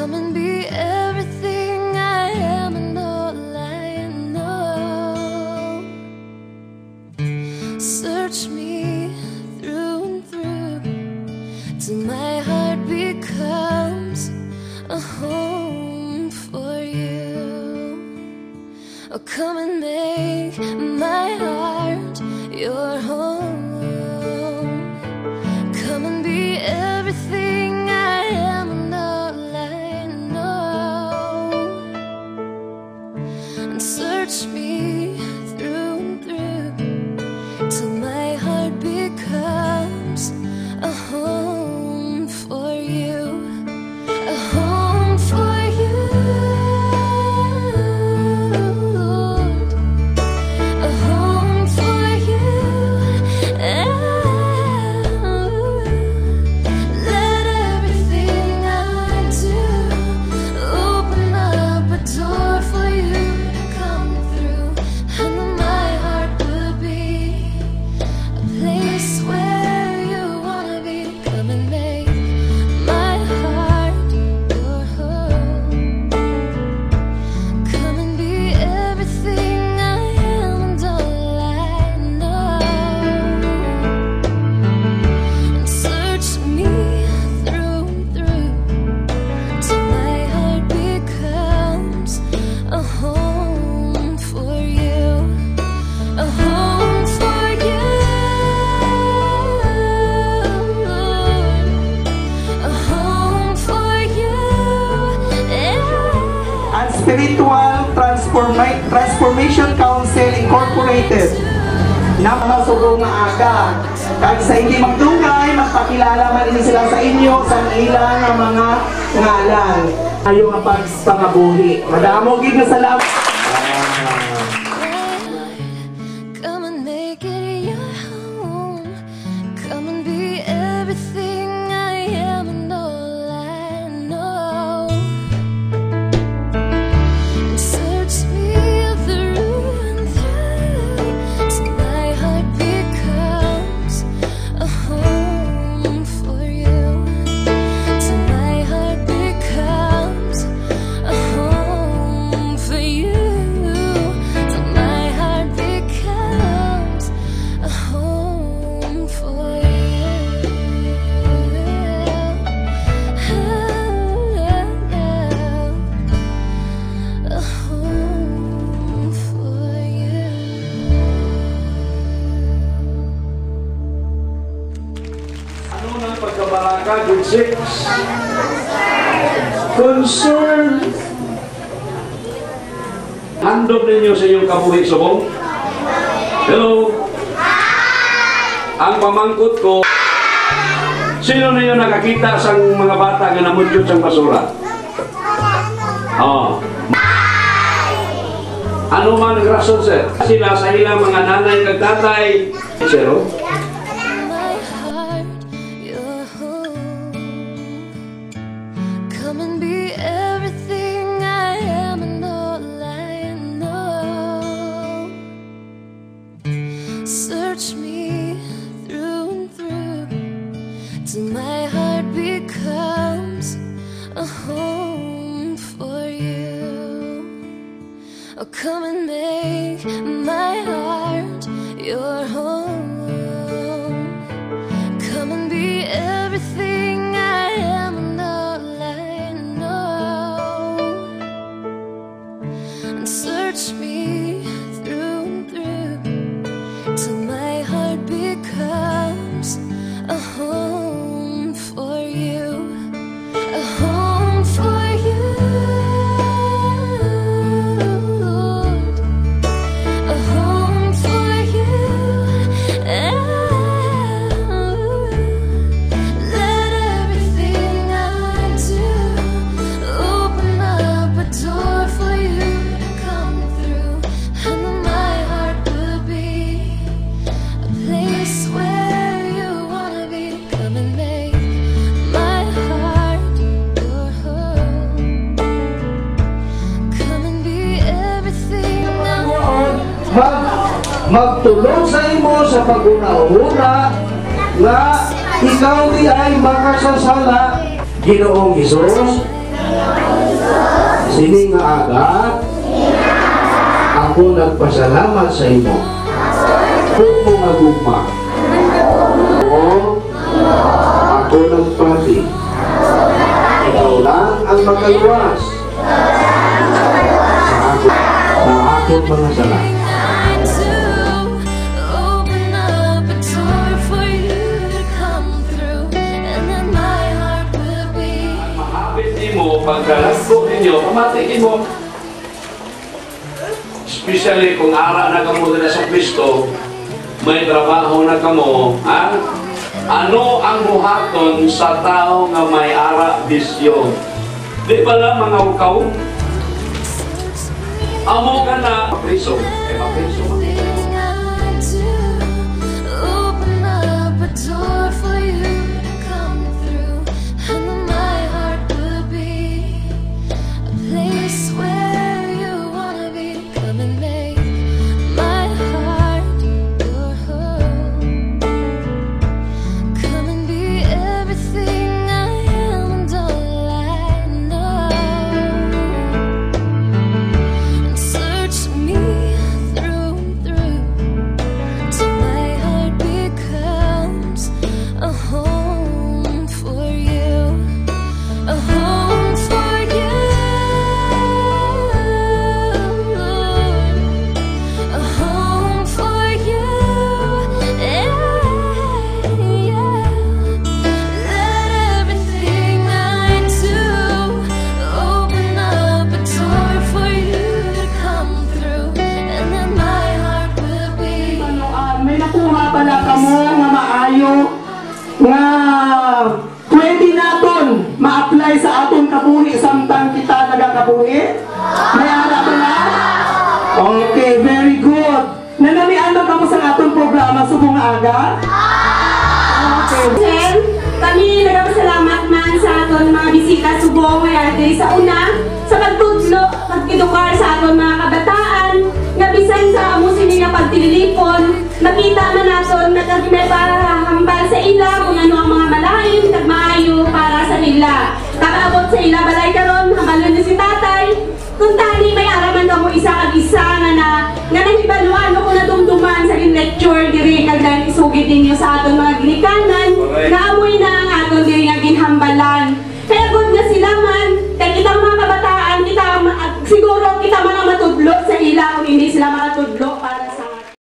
Come and be everything I am and all I know. Search me through and through till my heart becomes a home for you. Oh, come and make my heart your home. Come and be everything I am and all I know. And search me through and through till my heart becomes a home for you. A home for you, Lord. A home for you. Let everything I do open up a door for you to come through, and my heart would be a place where you wanna be. Come and make my heart your home. Come and be everything I am and all I know. And search me through and through till my heart becomes a home for you. A home for you, Lord. A home for you. Ang Spiritual Transformation Council Incorporated na masugong nga aga. Kahit sa hindi magdugay, magpakilala man din sila sa inyo sa ilang nga mga ngalan. Ayaw ang pagpangabuhi. Madamo gid na salamat. Come and make it your home. Come and be everything I am and all I know. And search me through and through till my heart becomes a home for you. Till my heart becomes a home for you. Till my heart becomes a home for you. A home for you. Ano ng pagkabaraka? Good 6. Concern. Handog ninyo sa iyong kabuhi subong. Hello. Ang pamangkot ko. Sino ninyo nakakita sa mga bata nga namudyot sa basura? Oh. Ano man ang rason, sir? Sila sa ilang mga nanay kag tatay. Zero. My heart your home. Come and be everything I am and all I know. Search me through and through till my heart becomes a home for you. Oh, come and make my heart your home. Come and be everything I am and all I know. And search me through and through till my heart becomes a home for you. A home for you, Lord. A home for you. Let everything I do open up a door for you to come through, and my heart would be a place where you wanna be. Come and make my heart your home. Come and be everything I am. Magtulong sa imo sa pag-una-una nga ikaw di ay makasasala. Ginoong Hesus, Sini nga aga, ako nagpasalamat sa imo. Kung mo nga gugma. O, ako nagpati. Ikaw lang ang magaluwas. Sa akong mga sala. Pagkalagpo ninyo, pamatikin mo. Especially kung ara na kamo na sa Kristo, may trabaho na kamo, ha? Ano ang buhaton sa tao nga may ara bisyo? Di ba lang mga ukaw? Amo ka na mapriso. Mapriso. Nga pwede naton ma-apply sa aton kabuhi samtang kita nagakabuhi? May ara ba na? Okay, very good. Nanamian ba kamo sa aton programa subong aga? Okay. Sir, kami nagpasalamat man sa aton mga bisita subong nga sa una sa pagtudlo, pagkidukar sa aton mga kabataan nga bisan sa amo sini nga pagtililipon, makita man naton na may parahambal sa ila kung ano ang mga malain kag maayo para sa nila. Kakaabot sa ila balay karon hambalon ni si tatay. Kung tani may araman kamo isa kag isa nga nahibaluan ko na dumduman sa lecture diri kag isugid ninyo sa aton mga ginikanan nga amoy na